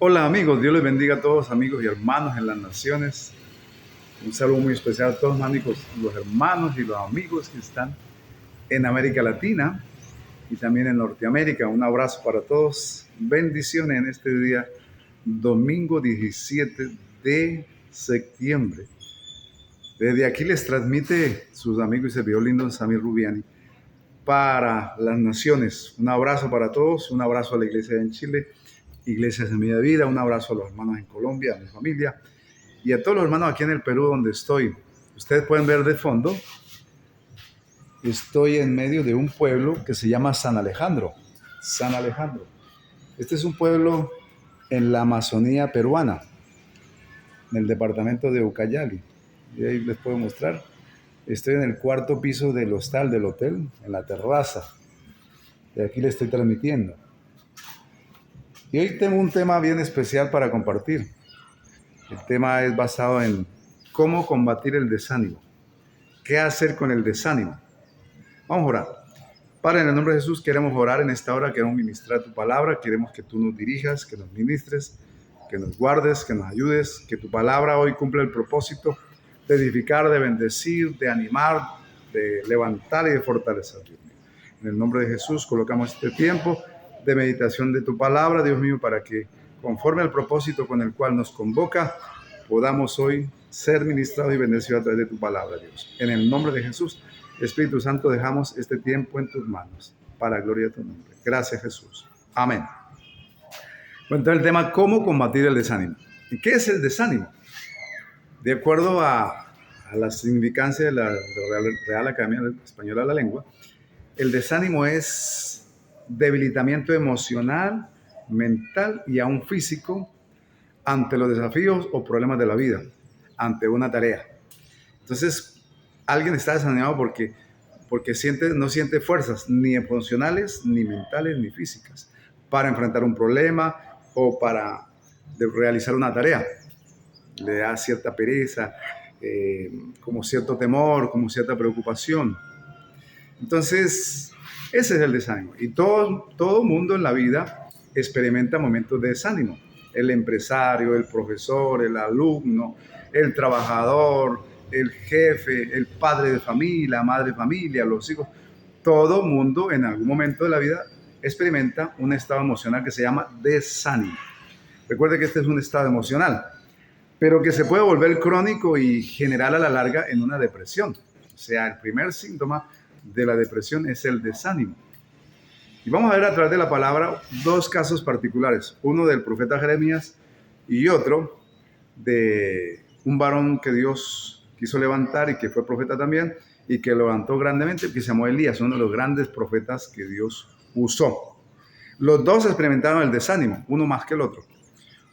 Hola amigos, Dios les bendiga a todos amigos y hermanos en las naciones. Un saludo muy especial a todos los hermanos y los amigos que están en América Latina y también en Norteamérica. Un abrazo para todos. Bendiciones en este día, domingo 17 de septiembre. Desde aquí les transmite sus amigos y servidor lindo Samir Rubiani para las naciones. Un abrazo para todos, un abrazo a la iglesia en Chile, Iglesia Semilla de Vida, un abrazo a los hermanos en Colombia, a mi familia y a todos los hermanos aquí en el Perú donde estoy. Ustedes pueden ver de fondo, estoy en medio de un pueblo que se llama San Alejandro. San Alejandro. Este es un pueblo en la Amazonía peruana, en el departamento de Ucayali. Y ahí les puedo mostrar. Estoy en el cuarto piso del hostal del hotel, en la terraza. De aquí les estoy transmitiendo. Y hoy tengo un tema bien especial para compartir. El tema es basado en cómo combatir el desánimo. ¿Qué hacer con el desánimo? Vamos a orar. Padre, en el nombre de Jesús queremos orar en esta hora, queremos ministrar tu palabra, queremos que tú nos dirijas, que nos ministres, que nos guardes, que nos ayudes, que tu palabra hoy cumpla el propósito de edificar, de bendecir, de animar, de levantar y de fortalecer. En el nombre de Jesús colocamos este tiempo de meditación de tu palabra, Dios mío, para que conforme al propósito con el cual nos convoca, podamos hoy ser ministrados y bendecidos a través de tu palabra, Dios. En el nombre de Jesús, Espíritu Santo, dejamos este tiempo en tus manos, para gloria de tu nombre. Gracias, Jesús. Amén. Bueno, entonces el tema, ¿cómo combatir el desánimo? ¿Y qué es el desánimo? De acuerdo a la significancia de la Real Academia Española de la Lengua, el desánimo es debilitamiento emocional, mental y aún físico ante los desafíos o problemas de la vida, ante una tarea. Entonces, alguien está desanimado porque no siente fuerzas ni emocionales, ni mentales, ni físicas para enfrentar un problema o para realizar una tarea. Le da cierta pereza, como cierto temor, como cierta preocupación. Entonces, ese es el desánimo. Y todo mundo en la vida experimenta momentos de desánimo. El empresario, el profesor, el alumno, el trabajador, el jefe, el padre de familia, madre de familia, los hijos. Todo mundo en algún momento de la vida experimenta un estado emocional que se llama desánimo. Recuerde que este es un estado emocional, pero que se puede volver crónico y generar a la larga en una depresión. O sea, el primer síntoma de la depresión es el desánimo. Y vamos a ver a través de la palabra dos casos particulares, uno del profeta Jeremías y otro de un varón que Dios quiso levantar y que fue profeta también y que lo levantó grandemente, que se llamó Elías, uno de los grandes profetas que Dios usó. Los dos experimentaron el desánimo, uno más que el otro.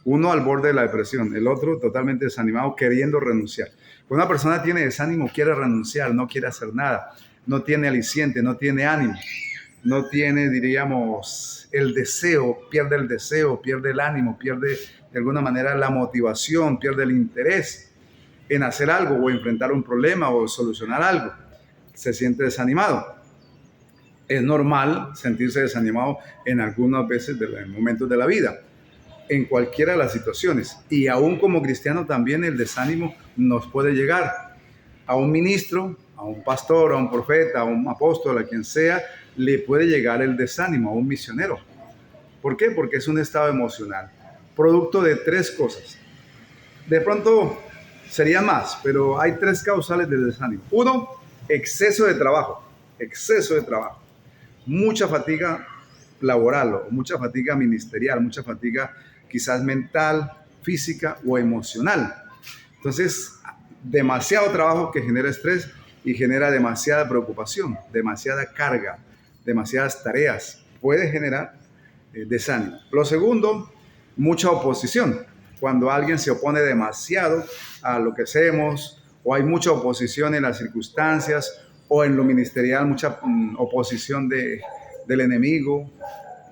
Uno al borde de la depresión, el otro totalmente desanimado, queriendo renunciar. Cuando una persona tiene desánimo, quiere renunciar, no quiere hacer nada, no tiene aliciente, no tiene ánimo, no tiene, diríamos, el deseo, pierde el ánimo, pierde de alguna manera la motivación, pierde el interés en hacer algo o enfrentar un problema o solucionar algo. Se siente desanimado. Es normal sentirse desanimado en algunas veces en momentos de la vida, en cualquiera de las situaciones. Y aún como cristiano también el desánimo nos puede llegar. A un ministro, a un pastor, a un profeta, a un apóstol, a quien sea, le puede llegar el desánimo, a un misionero. ¿Por qué? Porque es un estado emocional, producto de tres cosas. De pronto serían más, pero hay tres causales del desánimo. Uno, exceso de trabajo. Mucha fatiga laboral, o mucha fatiga ministerial, mucha fatiga quizás mental, física o emocional. Entonces, demasiado trabajo que genera estrés y genera demasiada preocupación, demasiada carga, demasiadas tareas, puede generar desánimo. Lo segundo, mucha oposición. Cuando alguien se opone demasiado a lo que hacemos, o hay mucha oposición en las circunstancias, o en lo ministerial, mucha oposición del enemigo,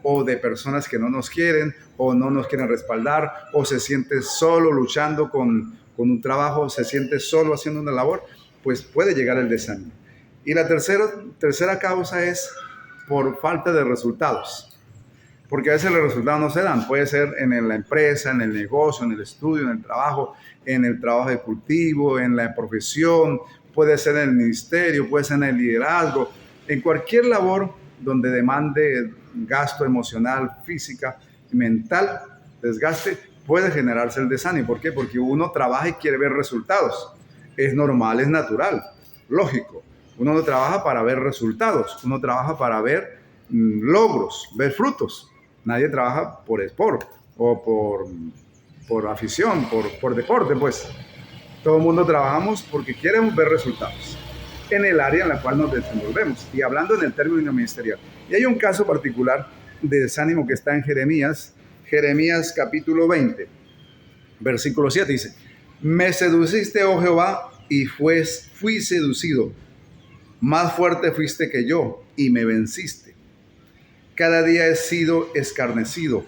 o de personas que no nos quieren, o no nos quieren respaldar, o se siente solo luchando con un trabajo, se siente solo haciendo una labor, pues puede llegar el desánimo. Y la tercera causa es por falta de resultados. porque a veces los resultados no se dan. Puede ser en la empresa, en el negocio, en el estudio, en el trabajo de cultivo, en la profesión, puede ser en el ministerio, puede ser en el liderazgo, en cualquier labor donde demande gasto emocional, física, mental, desgaste, puede generarse el desánimo. ¿Por qué? Porque uno trabaja y quiere ver resultados. Es normal, es natural, lógico. Uno no trabaja para ver resultados, uno trabaja para ver logros, ver frutos. Nadie trabaja por sport o por afición, por deporte, pues. Todo el mundo trabajamos porque queremos ver resultados en el área en la cual nos desenvolvemos. Y hablando en el término ministerial. Y hay un caso particular de desánimo que está en Jeremías capítulo 20, versículo 7, dice: me seduciste, oh Jehová, y fui seducido. Más fuerte fuiste que yo, y me venciste. Cada día he sido escarnecido,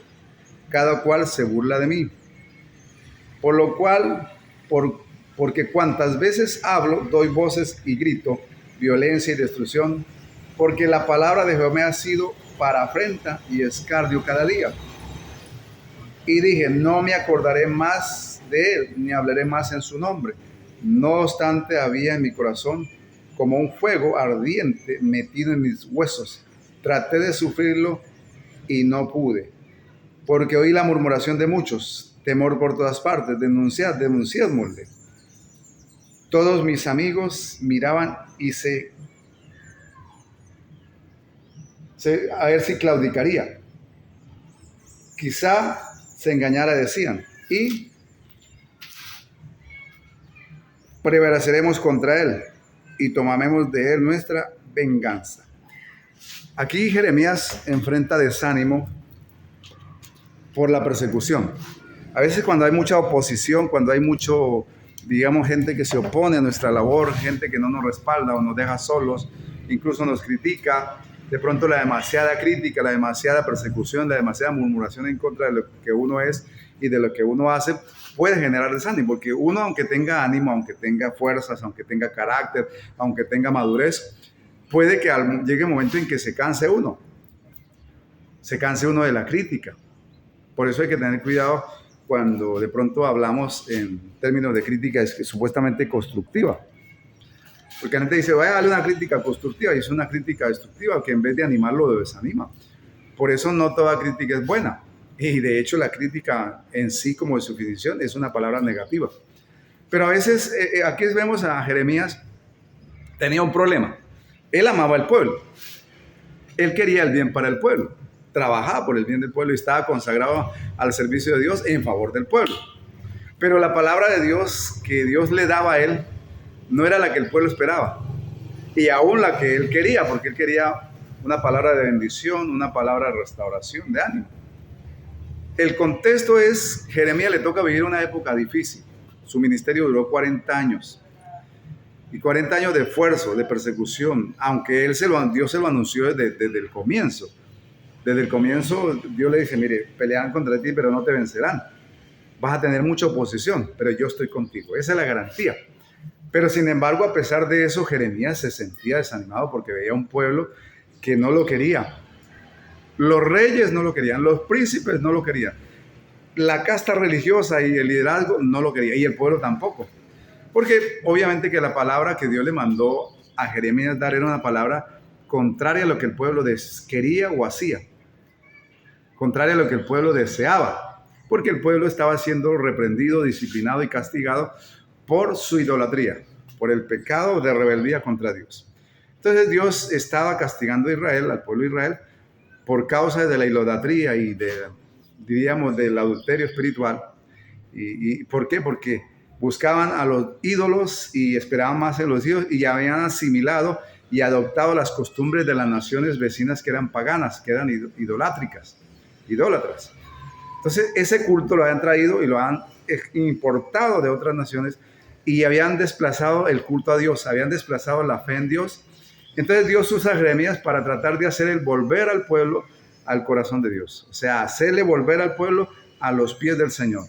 cada cual se burla de mí. Por lo cual, porque cuantas veces hablo, doy voces y grito, violencia y destrucción, porque la palabra de Jehová me ha sido para afrenta y escarnio cada día. Y dije, no me acordaré más de él, ni hablaré más en su nombre. No obstante, había en mi corazón como un fuego ardiente metido en mis huesos. Traté de sufrirlo y no pude, porque oí la murmuración de muchos, temor por todas partes, denunciadmosle. Todos mis amigos miraban y a ver si claudicaría. Quizá se engañara, decían, y prevaleceremos contra él y tomaremos de él nuestra venganza. Aquí Jeremías enfrenta desánimo por la persecución. A veces cuando hay mucha oposición, cuando hay gente que se opone a nuestra labor, gente que no nos respalda o nos deja solos, incluso nos critica, de pronto la demasiada crítica, la demasiada persecución, la demasiada murmuración en contra de lo que uno es y de lo que uno hace, puede generar desánimo, porque uno, aunque tenga ánimo, aunque tenga fuerzas, aunque tenga carácter, aunque tenga madurez, puede que llegue un momento en que se canse uno de la crítica. Por eso hay que tener cuidado cuando de pronto hablamos en términos de crítica supuestamente constructiva. Porque la gente dice, vaya a darle una crítica constructiva, y es una crítica destructiva que en vez de animarlo lo desanima. Por eso no toda crítica es buena. Y de hecho la crítica en sí, como de su definición, es una palabra negativa. Pero a veces, aquí vemos a Jeremías, tenía un problema. Él amaba al pueblo. Él quería el bien para el pueblo. Trabajaba por el bien del pueblo y estaba consagrado al servicio de Dios en favor del pueblo. Pero la palabra de Dios que Dios le daba a él no era la que el pueblo esperaba, y aún la que él quería, porque él quería una palabra de bendición, una palabra de restauración, de ánimo. El contexto es, Jeremías le toca vivir una época difícil. Su ministerio duró 40 años, y 40 años de esfuerzo, de persecución, aunque Dios se lo anunció desde el comienzo. Desde el comienzo Dios le dice, mire, pelearán contra ti, pero no te vencerán. Vas a tener mucha oposición, pero yo estoy contigo. Esa es la garantía. Pero sin embargo, a pesar de eso, Jeremías se sentía desanimado porque veía un pueblo que no lo quería. Los reyes no lo querían, los príncipes no lo querían. La casta religiosa y el liderazgo no lo quería, y el pueblo tampoco. Porque obviamente que la palabra que Dios le mandó a Jeremías dar era una palabra contraria a lo que el pueblo quería o hacía. Contraria a lo que el pueblo deseaba. Porque el pueblo estaba siendo reprendido, disciplinado y castigado por su idolatría, por el pecado de rebeldía contra Dios. Entonces Dios estaba castigando a Israel, al pueblo de Israel, por causa de la idolatría y del adulterio espiritual. ¿Y por qué? Porque buscaban a los ídolos y esperaban más en los ídolos, y ya habían asimilado y adoptado las costumbres de las naciones vecinas que eran paganas, que eran idólatras. Entonces ese culto lo habían traído y lo han importado de otras naciones, y habían desplazado el culto a Dios, habían desplazado la fe en Dios. Entonces Dios usa a Jeremías para tratar de hacer el volver al pueblo al corazón de Dios. O sea, hacerle volver al pueblo a los pies del Señor.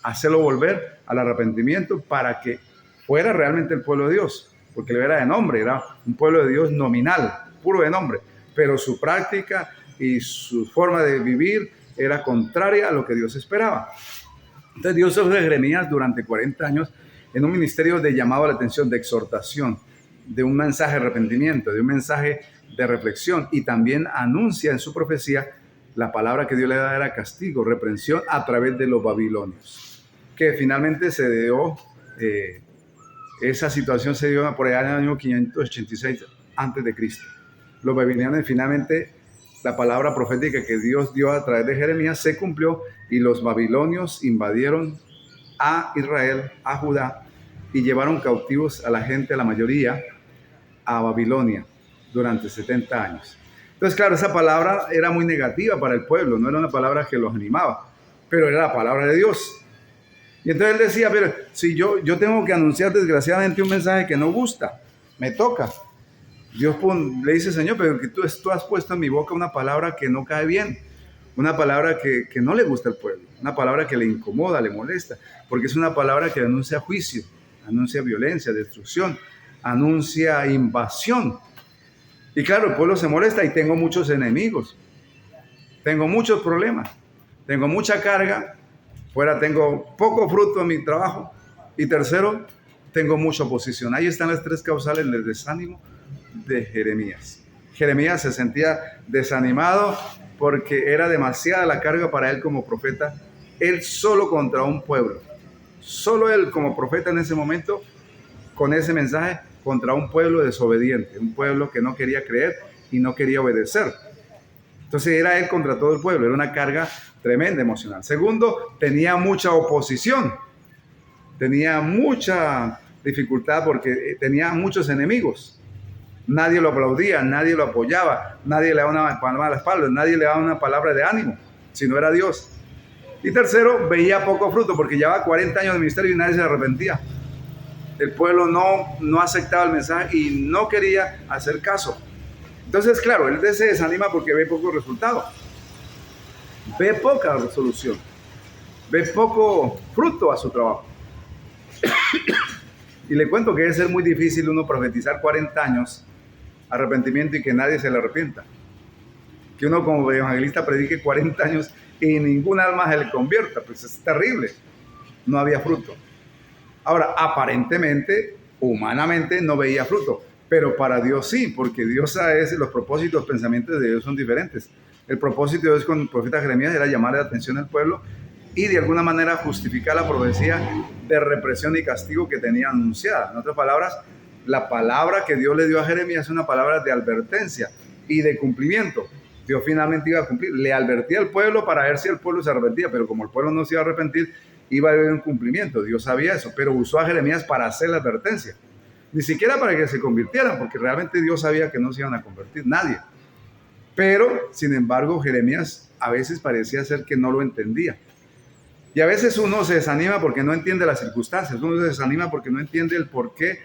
Hacerlo volver al arrepentimiento para que fuera realmente el pueblo de Dios. Porque él era de nombre, era un pueblo de Dios nominal, puro de nombre. Pero su práctica, y su forma de vivir era contraria a lo que Dios esperaba. Entonces Dios usó a Jeremías durante 40 años en un ministerio de llamado a la atención, de exhortación, de un mensaje de arrepentimiento, de un mensaje de reflexión, y también anuncia en su profecía la palabra que Dios le da era castigo, reprensión a través de los babilonios, que finalmente se dio, esa situación se dio por allá en el año 586 antes de Cristo. Los babilonios finalmente, la palabra profética que Dios dio a través de Jeremías se cumplió y los babilonios invadieron a Israel, a Judá, y llevaron cautivos a la gente, a la mayoría, a Babilonia durante 70 años. Entonces, claro, esa palabra era muy negativa para el pueblo, no era una palabra que los animaba, pero era la palabra de Dios. Y entonces él decía, pero si yo tengo que anunciar desgraciadamente un mensaje que no gusta, me toca. Dios le dice, Señor, pero que tú has puesto en mi boca una palabra que no cae bien, una palabra que no le gusta al pueblo, una palabra que le incomoda, le molesta, porque es una palabra que anuncia juicio, anuncia violencia, destrucción, anuncia invasión. Y claro, el pueblo se molesta y tengo muchos enemigos, tengo muchos problemas, tengo mucha carga, fuera tengo poco fruto en mi trabajo y tercero, tengo mucha oposición. Ahí están las tres causales del desánimo de Jeremías. Jeremías se sentía desanimado porque era demasiada la carga para él como profeta, él solo contra un pueblo, solo él como profeta en ese momento, con ese mensaje contra un pueblo desobediente, un pueblo que no quería creer y no quería obedecer. Entonces era él contra todo el pueblo, era una carga tremenda emocional. Segundo, tenía mucha oposición, tenía mucha dificultad porque tenía muchos enemigos. Nadie lo aplaudía, nadie lo apoyaba, nadie le daba una palma a la espalda, nadie le daba una palabra de ánimo, si no era Dios. Y tercero, veía poco fruto porque llevaba 40 años de ministerio y nadie se arrepentía. El pueblo no aceptaba el mensaje y no quería hacer caso. Entonces, claro, él se desanima porque ve poco resultado, ve poca resolución, ve poco fruto a su trabajo. Y le cuento que debe ser muy difícil uno profetizar 40 años arrepentimiento y que nadie se le arrepienta. Que uno como evangelista predique 40 años y ningún alma se le convierta, pues es terrible. No había fruto. Ahora, aparentemente, humanamente no veía fruto, pero para Dios sí, porque Dios sabe los propósitos, los pensamientos de Dios son diferentes. El propósito de Dios con el profeta Jeremías era llamar la atención al pueblo y de alguna manera justificar la profecía de represión y castigo que tenía anunciada. En otras palabras, la palabra que Dios le dio a Jeremías es una palabra de advertencia y de cumplimiento. Dios finalmente iba a cumplir. Le advertía al pueblo para ver si el pueblo se arrepentía, pero como el pueblo no se iba a arrepentir, iba a haber un cumplimiento. Dios sabía eso, pero usó a Jeremías para hacer la advertencia. Ni siquiera para que se convirtieran, porque realmente Dios sabía que no se iban a convertir nadie. Pero, sin embargo, Jeremías a veces parecía ser que no lo entendía. Y a veces uno se desanima porque no entiende las circunstancias, uno se desanima porque no entiende el porqué,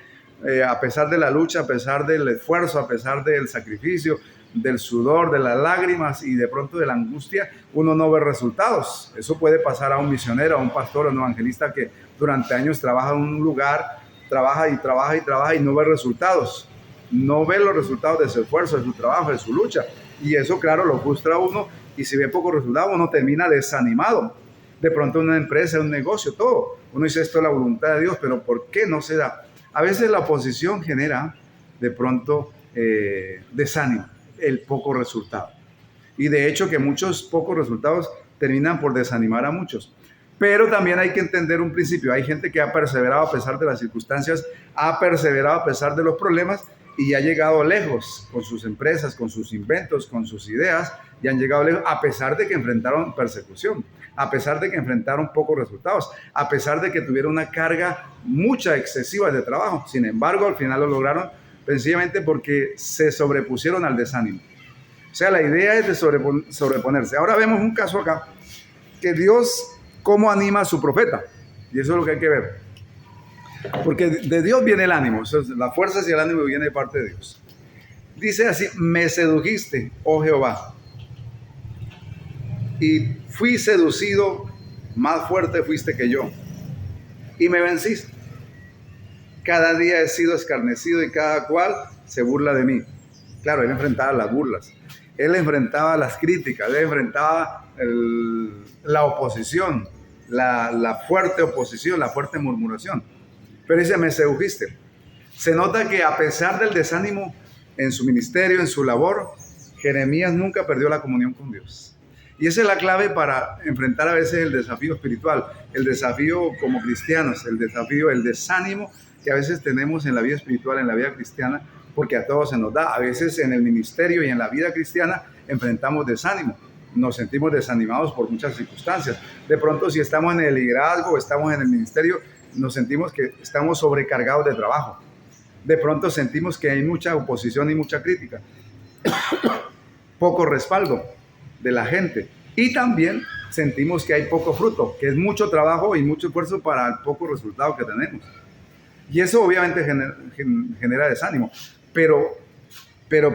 a pesar de la lucha, a pesar del esfuerzo, a pesar del sacrificio, del sudor, de las lágrimas y de pronto de la angustia, uno no ve resultados. Eso puede pasar a un misionero, a un pastor, a un evangelista que durante años trabaja en un lugar, trabaja y no ve resultados. No ve los resultados de su esfuerzo, de su trabajo, de su lucha. Y eso, claro, lo frustra a uno y si ve pocos resultados, uno termina desanimado. De pronto una empresa, un negocio, todo. Uno dice, esto es la voluntad de Dios, pero ¿por qué no se da? A veces la oposición genera de pronto desánimo, el poco resultado. Y de hecho que muchos pocos resultados terminan por desanimar a muchos. Pero también hay que entender un principio. Hay gente que ha perseverado a pesar de las circunstancias, ha perseverado a pesar de los problemas y ha llegado lejos con sus empresas, con sus inventos, con sus ideas, y han llegado lejos a pesar de que enfrentaron persecución, a pesar de que enfrentaron pocos resultados, a pesar de que tuvieron una carga mucha, excesiva de trabajo. Sin embargo, al final lo lograron sencillamente porque se sobrepusieron al desánimo. O sea, la idea es de sobreponerse. Ahora vemos un caso acá, que Dios cómo anima a su profeta, y eso es lo que hay que ver. Porque de Dios viene el ánimo, la fuerza y el ánimo viene de parte de Dios. Dice así, me sedujiste, oh Jehová, y fui seducido, más fuerte fuiste que yo, y me venciste. Cada día he sido escarnecido y cada cual se burla de mí. Claro, él enfrentaba las burlas. Él enfrentaba las críticas, él enfrentaba la oposición, la fuerte oposición, la fuerte murmuración. Pero dice, me sedujiste. Se nota que a pesar del desánimo en su ministerio, en su labor, Jeremías nunca perdió la comunión con Dios. Y esa es la clave para enfrentar a veces el desafío espiritual, el desafío como cristianos, el desafío, el desánimo que a veces tenemos en la vida espiritual, en la vida cristiana, porque a todos se nos da. A veces en el ministerio y en la vida cristiana enfrentamos desánimo. Nos sentimos desanimados por muchas circunstancias. De pronto, si estamos en el liderazgo o estamos en el ministerio, nos sentimos que estamos sobrecargados de trabajo. De pronto sentimos que hay mucha oposición y mucha crítica. Poco respaldo de la gente. Y también sentimos que hay poco fruto, que es mucho trabajo y mucho esfuerzo para el poco resultado que tenemos. Y eso obviamente genera desánimo. Pero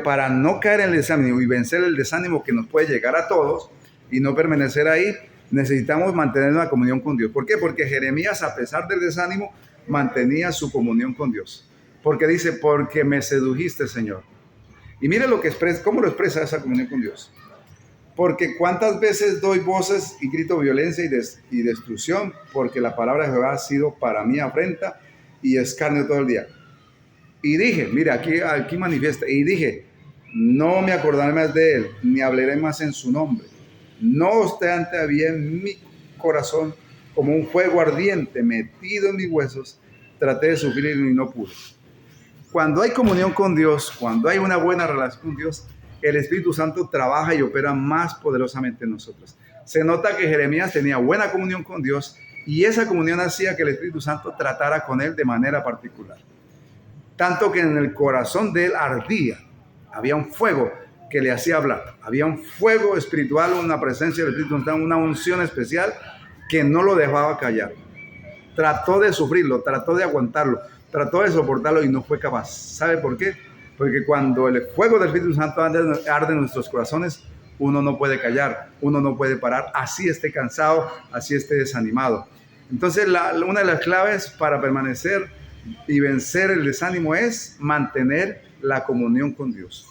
para no caer en el desánimo y vencer el desánimo que nos puede llegar a todos y no permanecer ahí, necesitamos mantener una comunión con Dios. ¿Por qué? Porque Jeremías, a pesar del desánimo, mantenía su comunión con Dios. Porque dice, porque me sedujiste, Señor. Y mire lo que expresa, cómo lo expresa esa comunión con Dios. Porque cuántas veces doy voces y grito violencia y destrucción, porque la palabra de Jehová ha sido para mí afrenta y escarnio todo el día. Y dije, mira, aquí manifiesta, y dije, no me acordaré más de él, ni hablaré más en su nombre. No obstante, había en mi corazón como un fuego ardiente metido en mis huesos, traté de sufrir y no pude. Cuando hay comunión con Dios, cuando hay una buena relación con Dios, el Espíritu Santo trabaja y opera más poderosamente en nosotros. Se nota que Jeremías tenía buena comunión con Dios y esa comunión hacía que el Espíritu Santo tratara con él de manera particular. Tanto que en el corazón de él ardía, había un fuego que le hacía hablar, había un fuego espiritual, una presencia del Espíritu Santo, una unción especial que no lo dejaba callar. Trató de sufrirlo, trató de aguantarlo, trató de soportarlo y no fue capaz. ¿Sabe por qué? Porque cuando el fuego del Espíritu Santo arde en nuestros corazones, uno no puede callar, uno no puede parar, así esté cansado, así esté desanimado. Entonces, una de las claves para permanecer y vencer el desánimo es mantener la comunión con Dios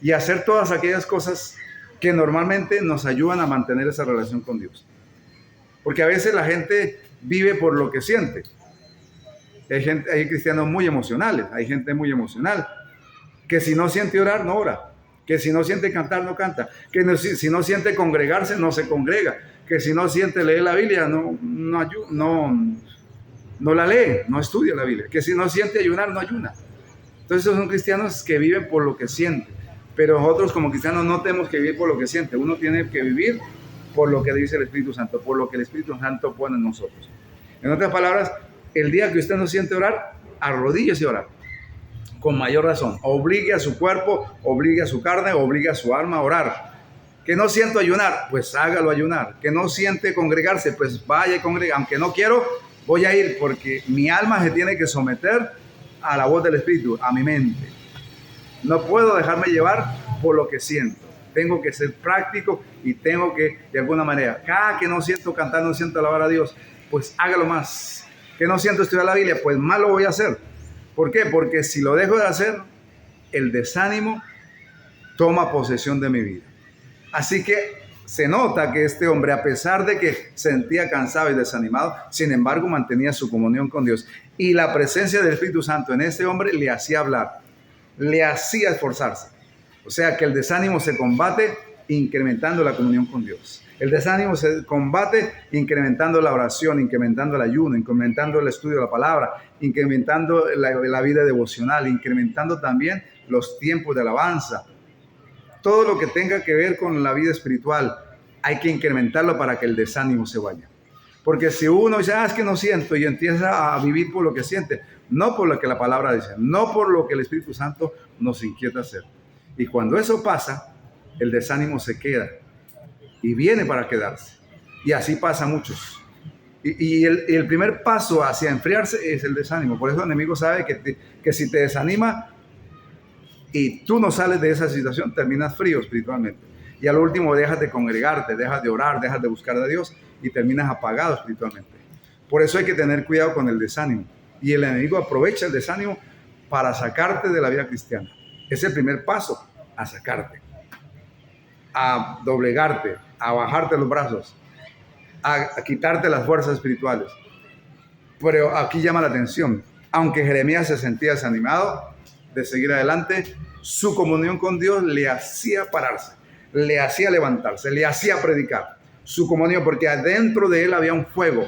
y hacer todas aquellas cosas que normalmente nos ayudan a mantener esa relación con Dios. Porque a veces la gente vive por lo que siente. Hay cristianos muy emocionales, hay gente muy emocional, que si no siente orar, no ora, que si no siente cantar, no canta, que si no siente congregarse, no se congrega, que si no siente leer la Biblia, no la lee, no estudia la Biblia, que si no siente ayunar, no ayuna. Entonces esos son cristianos que viven por lo que sienten, pero nosotros como cristianos no tenemos que vivir por lo que siente, uno tiene que vivir por lo que dice el Espíritu Santo, por lo que el Espíritu Santo pone en nosotros. En otras palabras, el día que usted no siente orar, arrodíllese a orar. Con mayor razón, obligue a su cuerpo, obligue a su carne, obligue a su alma a orar. Que no siento ayunar, pues hágalo ayunar. Que no siente congregarse, pues vaya y congrega. Aunque no quiero, voy a ir porque mi alma se tiene que someter a la voz del Espíritu, a mi mente. No puedo dejarme llevar por lo que siento. Tengo que ser práctico y tengo que, de alguna manera, cada que no siento cantar, no siento alabar a Dios, pues hágalo más. Que no siento estudiar la Biblia, pues más lo voy a hacer. ¿Por qué? Porque si lo dejo de hacer, el desánimo toma posesión de mi vida. Así que se nota que este hombre, a pesar de que sentía cansado y desanimado, sin embargo mantenía su comunión con Dios. Y la presencia del Espíritu Santo en este hombre le hacía hablar, le hacía esforzarse. O sea que el desánimo se combate incrementando la comunión con Dios. El desánimo se combate incrementando la oración, incrementando el ayuno, incrementando el estudio de la palabra, incrementando la vida devocional, incrementando también los tiempos de alabanza. Todo lo que tenga que ver con la vida espiritual hay que incrementarlo para que el desánimo se vaya. Porque si uno dice, es que no siento, y empieza a vivir por lo que siente, no por lo que la palabra dice, no por lo que el Espíritu Santo nos inquieta hacer. Y cuando eso pasa, el desánimo se queda y viene para quedarse. Y así pasa a muchos. Y el primer paso hacia enfriarse es el desánimo. Por eso el enemigo sabe que si te desanima y tú no sales de esa situación, terminas frío espiritualmente. Y al último dejas de congregarte, dejas de orar, dejas de buscar a Dios y terminas apagado espiritualmente. Por eso hay que tener cuidado con el desánimo. Y el enemigo aprovecha el desánimo para sacarte de la vida cristiana. Es el primer paso, a sacarte. a doblegarte, a bajarte los brazos, a quitarte las fuerzas espirituales. Pero aquí llama la atención, aunque Jeremías se sentía desanimado de seguir adelante, su comunión con Dios le hacía pararse, le hacía levantarse, le hacía predicar. Su comunión, porque adentro de él había un fuego,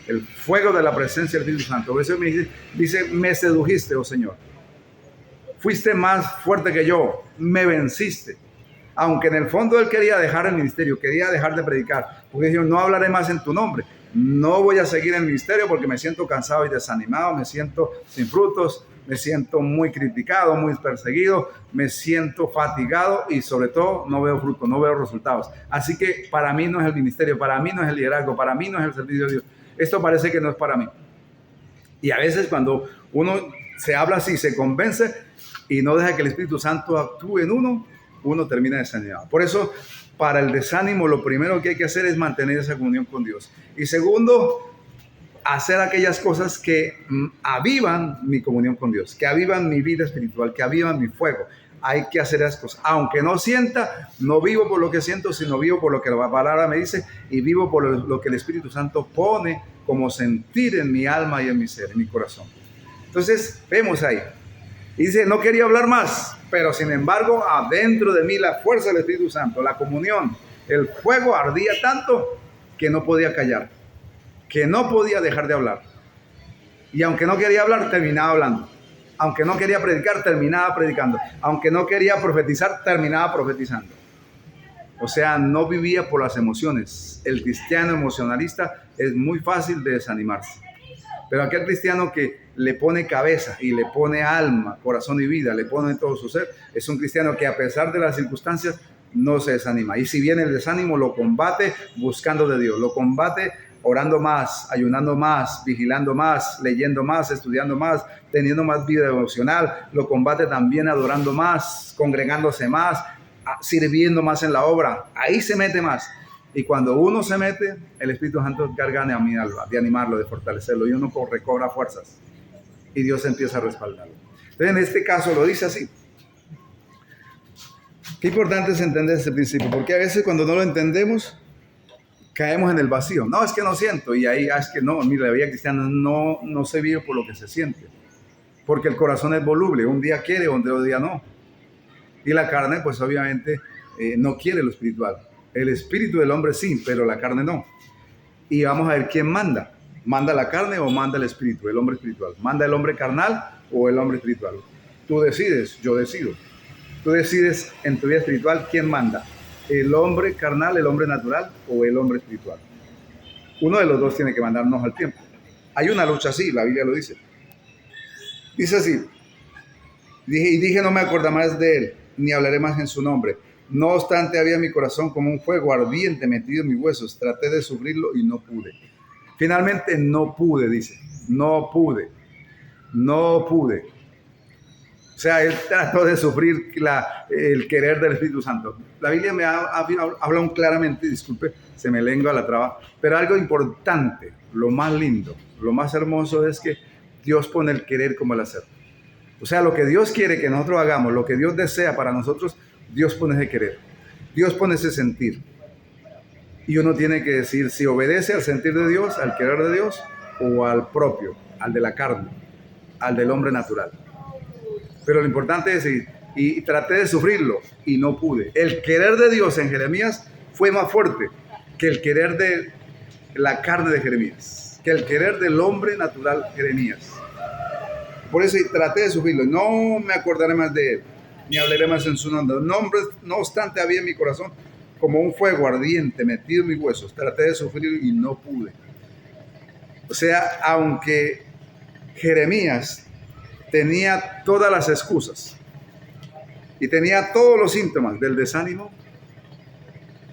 el fuego de la presencia del Espíritu Santo. Por eso me dice, me sedujiste, oh Señor. Fuiste más fuerte que yo, me venciste. Aunque en el fondo él quería dejar el ministerio, quería dejar de predicar, porque dijo, no hablaré más en tu nombre. No voy a seguir el ministerio porque me siento cansado y desanimado, me siento sin frutos, me siento muy criticado, muy perseguido, me siento fatigado y sobre todo no veo frutos, no veo resultados. Así que para mí no es el ministerio, para mí no es el liderazgo, para mí no es el servicio de Dios. Esto parece que no es para mí. Y a veces cuando uno se habla así, se convence y no deja que el Espíritu Santo actúe en uno termina desanimado. Por eso, para el desánimo, lo primero que hay que hacer es mantener esa comunión con Dios. Y segundo, hacer aquellas cosas que avivan mi comunión con Dios, que avivan mi vida espiritual, que avivan mi fuego. Hay que hacer esas cosas. Aunque no sienta, no vivo por lo que siento, sino vivo por lo que la palabra me dice y vivo por lo que el Espíritu Santo pone como sentir en mi alma y en mi ser, en mi corazón. Entonces, vemos ahí. Y dice, no quería hablar más, pero sin embargo, adentro de mí la fuerza del Espíritu Santo, la comunión, el fuego ardía tanto que no podía callar, que no podía dejar de hablar. Y aunque no quería hablar, terminaba hablando. Aunque no quería predicar, terminaba predicando. Aunque no quería profetizar, terminaba profetizando. O sea, no vivía por las emociones. El cristiano emocionalista es muy fácil de desanimarse. Pero aquel cristiano que le pone cabeza y le pone alma, corazón y vida, le pone todo su ser, es un cristiano que a pesar de las circunstancias no se desanima. Y si viene el desánimo, lo combate buscando de Dios, lo combate orando más, ayunando más, vigilando más, leyendo más, estudiando más, teniendo más vida devocional, lo combate también adorando más, congregándose más, sirviendo más en la obra. Ahí se mete más. Y cuando uno se mete, el Espíritu Santo carga a mi alma, de animarlo, de fortalecerlo, y uno recobra fuerzas. Y Dios empieza a respaldarlo. Entonces, en este caso lo dice así. Qué importante es entender este principio, porque a veces cuando no lo entendemos, caemos en el vacío. No, es que no siento. Y ahí es que no, mira, la vida cristiana no se vive por lo que se siente. Porque el corazón es voluble. Un día quiere, otro día no. Y la carne, pues obviamente, no quiere lo espiritual. El espíritu del hombre sí, pero la carne no. Y vamos a ver quién manda. ¿Manda la carne o manda el espíritu, el hombre espiritual? ¿Manda el hombre carnal o el hombre espiritual? Tú decides, yo decido. Tú decides en tu vida espiritual quién manda. ¿El hombre carnal, el hombre natural o el hombre espiritual? Uno de los dos tiene que mandarnos al tiempo. Hay una lucha así, la Biblia lo dice. Dice así. Dije, no me acuerdo más de él, ni hablaré más en su nombre. No obstante, había mi corazón como un fuego ardiente metido en mis huesos. Traté de sufrirlo y no pude. Finalmente no pude, dice. No pude. O sea, él trató de sufrir el querer del Espíritu Santo. La Biblia me habla claramente, disculpe, se me lengua la traba, pero algo importante, lo más lindo, lo más hermoso es que Dios pone el querer como el hacer. O sea, lo que Dios quiere que nosotros hagamos, lo que Dios desea para nosotros, Dios pone ese querer. Dios pone ese sentir. Y uno tiene que decir si obedece al sentir de Dios, al querer de Dios, o al propio, al de la carne, al del hombre natural. Pero lo importante es decir, y traté de sufrirlo y no pude. El querer de Dios en Jeremías fue más fuerte que el querer de la carne de Jeremías, que el querer del hombre natural Jeremías. Por eso traté de sufrirlo. No me acordaré más de él, ni hablaré más en su nombre. No obstante, había en mi corazón como un fuego ardiente metido en mis huesos. Traté de sufrir y no pude. O sea, aunque Jeremías tenía todas las excusas y tenía todos los síntomas del desánimo,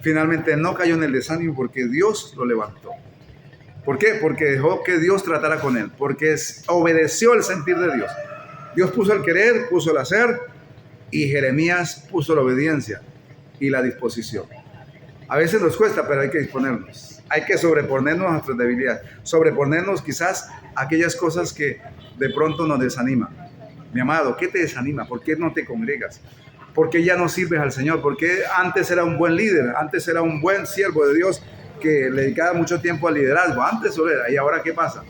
finalmente no cayó en el desánimo porque Dios lo levantó. ¿Por qué? Porque dejó que Dios tratara con él, porque obedeció el sentir de Dios. Dios puso el querer, puso el hacer, y Jeremías puso la obediencia y la disposición. A veces nos cuesta, pero hay que disponernos. Hay que sobreponernos a nuestras debilidades, sobreponernos quizás a aquellas cosas que de pronto nos desaniman. Mi amado, ¿qué te desanima? ¿Por qué no te congregas? ¿Por qué ya no sirves al Señor? ¿Por qué antes era un buen líder? Antes era un buen siervo de Dios que le dedicaba mucho tiempo al liderazgo. Antes solo era. ¿Y ahora qué pasa?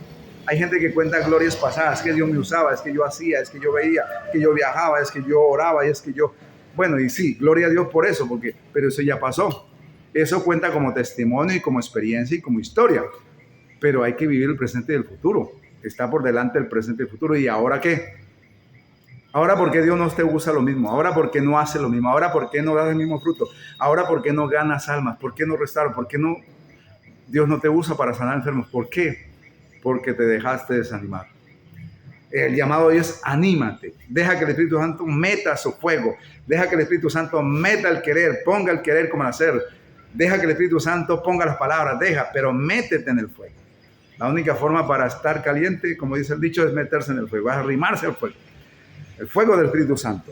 Hay gente que cuenta glorias pasadas, que Dios me usaba, es que yo hacía, es que yo veía, que yo viajaba, es que yo oraba, y es que yo... Bueno, y sí, gloria a Dios por eso, pero eso ya pasó. Eso cuenta como testimonio y como experiencia y como historia. Pero hay que vivir el presente y el futuro. Está por delante el presente y el futuro. ¿Y ahora qué? Ahora, ¿por qué Dios no te usa lo mismo? Ahora, ¿por qué no hace lo mismo? Ahora, ¿por qué no das el mismo fruto? Ahora, ¿por qué no ganas almas? ¿Por qué no restauras? ¿Por qué no Dios no te usa para sanar enfermos? ¿Por qué? Porque te dejaste desanimar. El llamado hoy es anímate. Deja que el Espíritu Santo meta su fuego. Deja que el Espíritu Santo meta el querer, ponga el querer como el hacer. Deja que el Espíritu Santo ponga las palabras, pero métete en el fuego. La única forma para estar caliente, como dice el dicho, es meterse en el fuego, es arrimarse al fuego. El fuego del Espíritu Santo.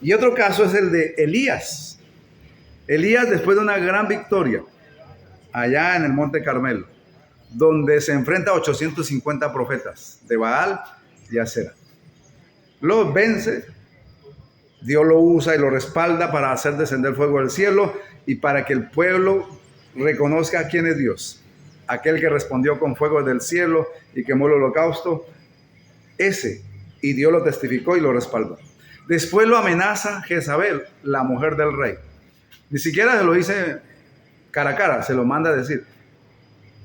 Y otro caso es el de Elías. Elías, después de una gran victoria allá en el Monte Carmelo, donde se enfrenta a 850 profetas de Baal y Acera. Los vence, Dios lo usa y lo respalda para hacer descender fuego del cielo y para que el pueblo reconozca quién es Dios. Aquel que respondió con fuego del cielo y quemó el holocausto, ese, y Dios lo testificó y lo respaldó. Después lo amenaza Jezabel, la mujer del rey. Ni siquiera se lo dice cara a cara, se lo manda a decir.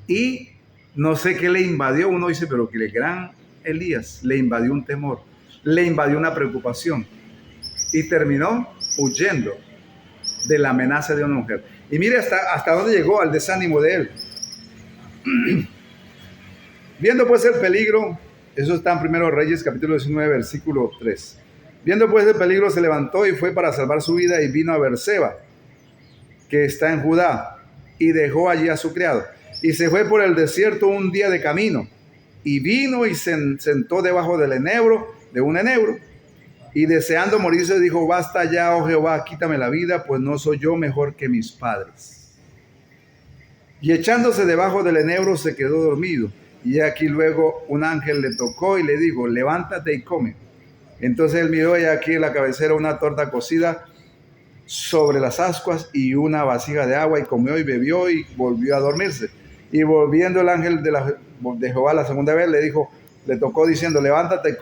Y no sé qué le invadió. Uno dice, pero que el gran Elías le invadió un temor, le invadió una preocupación y terminó huyendo de la amenaza de una mujer. Y mire hasta dónde llegó, al desánimo de él. Viendo pues el peligro, eso está en 1 Reyes capítulo 19 versículo 3. Viendo pues el peligro, se levantó y fue para salvar su vida y vino a Berseba, que está en Judá, y dejó allí a su criado. Y se fue por el desierto un día de camino, y vino y se sentó debajo del enebro, de un enebro, y deseando morirse dijo, basta ya, oh Jehová, quítame la vida, pues no soy yo mejor que mis padres. Y echándose debajo del enebro se quedó dormido. Y aquí luego un ángel le tocó y le dijo, levántate y come. Entonces él miró y aquí en la cabecera una torta cocida sobre las ascuas y una vasija de agua, y comió y bebió y volvió a dormirse. Y volviendo el ángel de Jehová la segunda vez le tocó diciendo, levántate y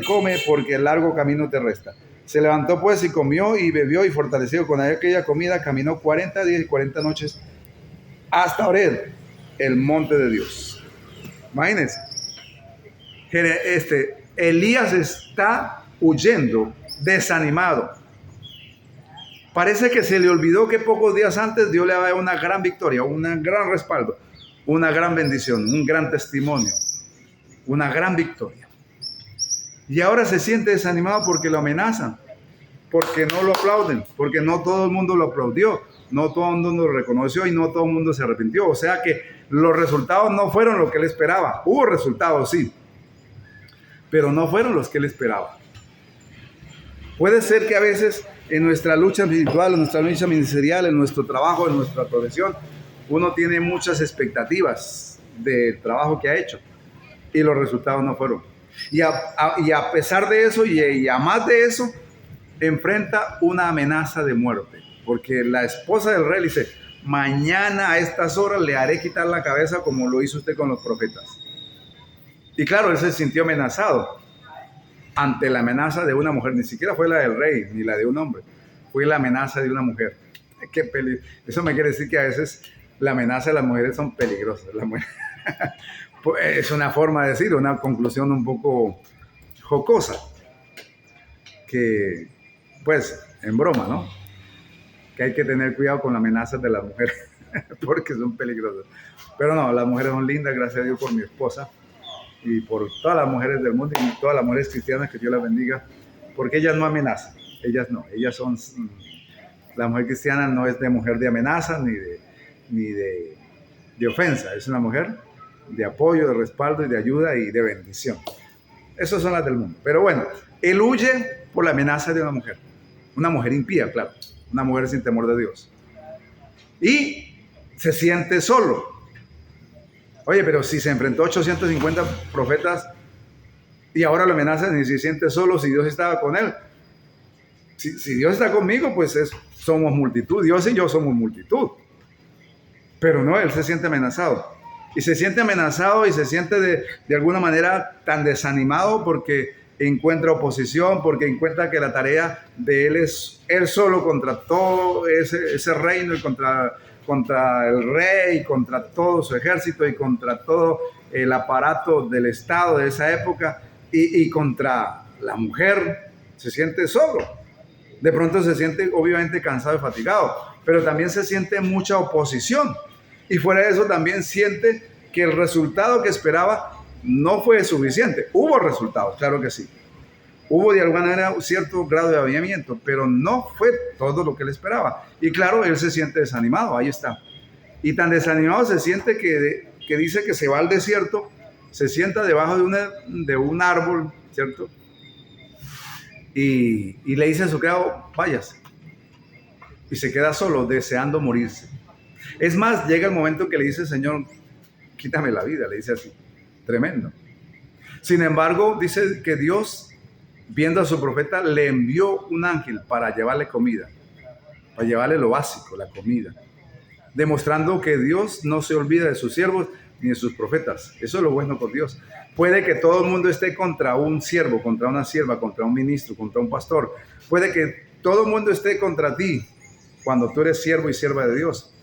come porque el largo camino te resta. Se levantó pues y comió y bebió, y fortalecido con aquella comida caminó 40 días y 40 noches hasta Horeb, el monte de Dios. Imagínense. Elías está huyendo, desanimado. Parece que se le olvidó que pocos días antes Dios le había dado una gran victoria, un gran respaldo, una gran bendición, un gran testimonio, una gran victoria. Y ahora se siente desanimado porque lo amenazan, porque no lo aplauden, porque no todo el mundo lo aplaudió, no todo el mundo lo reconoció y no todo el mundo se arrepintió. O sea que los resultados no fueron lo que él esperaba. Hubo resultados, sí, pero no fueron los que él esperaba. Puede ser que a veces en nuestra lucha espiritual, en nuestra lucha ministerial, en nuestro trabajo, en nuestra profesión, uno tiene muchas expectativas del trabajo que ha hecho y los resultados no fueron. Y a pesar de eso y a más de eso, enfrenta una amenaza de muerte, porque la esposa del rey le dice, mañana a estas horas le haré quitar la cabeza como lo hizo usted con los profetas. Y claro, él se sintió amenazado ante la amenaza de una mujer. Ni siquiera fue la del rey ni la de un hombre, fue la amenaza de una mujer. Eso me quiere decir que a veces la amenaza de las mujeres son peligrosas. Es una forma de decir, una conclusión un poco jocosa, que pues en broma, ¿no? Que hay que tener cuidado con las amenazas de las mujeres porque son peligrosas. Pero no, las mujeres son lindas, gracias a Dios por mi esposa y por todas las mujeres del mundo y todas las mujeres cristianas, que Dios las bendiga, porque ellas no amenazan, ellas no, ellas son, la mujer cristiana no es de mujer de amenaza ni de ofensa, es una mujer de apoyo, de respaldo y de ayuda y de bendición. Esas son las del mundo. Pero bueno, él huye por la amenaza de una mujer impía, claro, una mujer sin temor de Dios. Y se siente solo. Oye, pero si se enfrentó a 850 profetas y ahora lo amenazan y se siente solo si Dios estaba con él. Si Dios está conmigo, pues somos multitud. Dios y yo somos multitud. Pero no, él se siente amenazado. Y se siente amenazado y se siente de alguna manera tan desanimado porque encuentra oposición, porque encuentra que la tarea de él es él solo contra todo ese reino y contra el rey, contra todo su ejército y contra todo el aparato del Estado de esa época y contra la mujer. Se siente solo. De pronto se siente obviamente cansado y fatigado, pero también se siente mucha oposición. Y fuera de eso también siente que el resultado que esperaba no fue suficiente. Hubo resultados, claro que sí. Hubo de alguna manera un cierto grado de avivamiento, pero no fue todo lo que él esperaba. Y claro, él se siente desanimado, ahí está. Y tan desanimado se siente que dice que se va al desierto, se sienta debajo de un árbol, ¿cierto? Y le dice a su criado, váyase. Y se queda solo, deseando morirse. Es más, llega el momento que le dice, Señor, quítame la vida, le dice así. Tremendo. Sin embargo, dice que Dios, viendo a su profeta, le envió un ángel para llevarle comida, para llevarle lo básico, la comida, demostrando que Dios no se olvida de sus siervos ni de sus profetas. Eso es lo bueno con Dios. Puede que todo el mundo esté contra un siervo, contra una sierva, contra un ministro, contra un pastor. Puede que todo el mundo esté contra ti cuando tú eres siervo y sierva de Dios.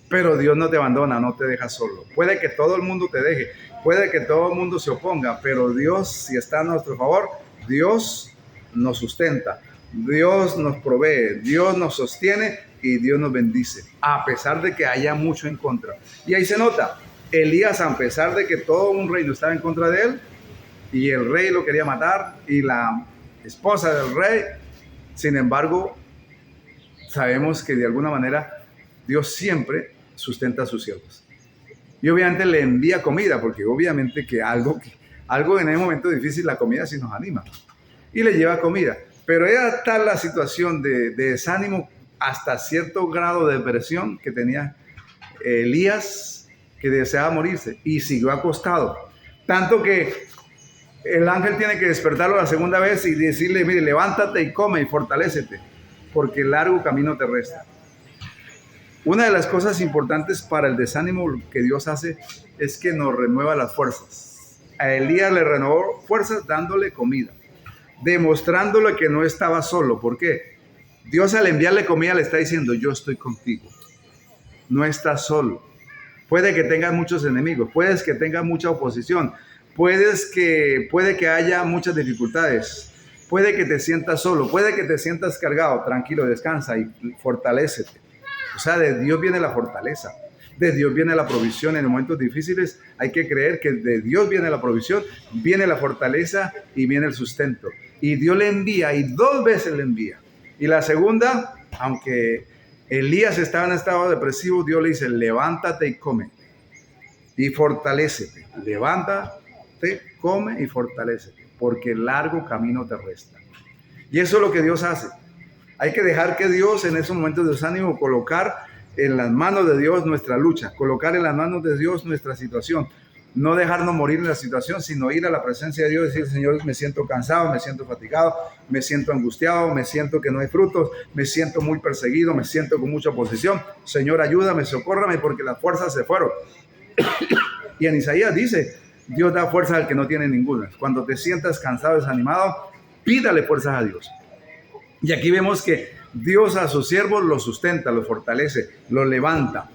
Pero Dios no te abandona, no te deja solo. Puede que todo el mundo te deje, puede que todo el mundo se oponga, pero Dios, si está a nuestro favor, Dios nos sustenta, Dios nos provee, Dios nos sostiene y Dios nos bendice, a pesar de que haya mucho en contra. Y ahí se nota, Elías, a pesar de que todo un reino estaba en contra de él, y el rey lo quería matar, y la esposa del rey, sin embargo, sabemos que de alguna manera Dios siempre sustenta a sus siervos. Y obviamente le envía comida, porque obviamente que algo en el momento difícil, la comida sí nos anima. Y le lleva comida. Pero era tal la situación de desánimo, hasta cierto grado de depresión que tenía Elías, que deseaba morirse. Y siguió acostado. Tanto que el ángel tiene que despertarlo la segunda vez y decirle, mire, levántate y come y fortalécete, porque el largo camino te resta. Una de las cosas importantes para el desánimo que Dios hace es que nos renueva las fuerzas. A Elías le renovó fuerzas dándole comida, demostrándole que no estaba solo. ¿Por qué? Dios, al enviarle comida, le está diciendo, yo estoy contigo. No estás solo. Puede que tengas muchos enemigos, puedes que tengas mucha oposición, puede que haya muchas dificultades, puede que te sientas solo, puede que te sientas cargado. Tranquilo, descansa y fortalécete. O sea, de Dios viene la fortaleza, de Dios viene la provisión. En momentos difíciles hay que creer que de Dios viene la provisión, viene la fortaleza y viene el sustento. Y Dios le envía, y 2 veces le envía. Y la segunda, aunque Elías estaba en estado depresivo, Dios le dice, levántate y come y fortalécete. Levántate, come y fortalécete, porque el largo camino te resta. Y eso es lo que Dios hace. Hay que dejar que Dios, en esos momentos de desánimo, colocar en las manos de Dios nuestra lucha, colocar en las manos de Dios nuestra situación. No dejarnos morir en la situación, sino ir a la presencia de Dios y decir, Señor, me siento cansado, me siento fatigado, me siento angustiado, me siento que no hay frutos, me siento muy perseguido, me siento con mucha oposición. Señor, ayúdame, socórrame, porque las fuerzas se fueron. Y en Isaías dice, Dios da fuerza al que no tiene ninguna. Cuando te sientas cansado, desanimado, pídale fuerzas a Dios. Y aquí vemos que Dios a sus siervos los sustenta, los fortalece, los levanta.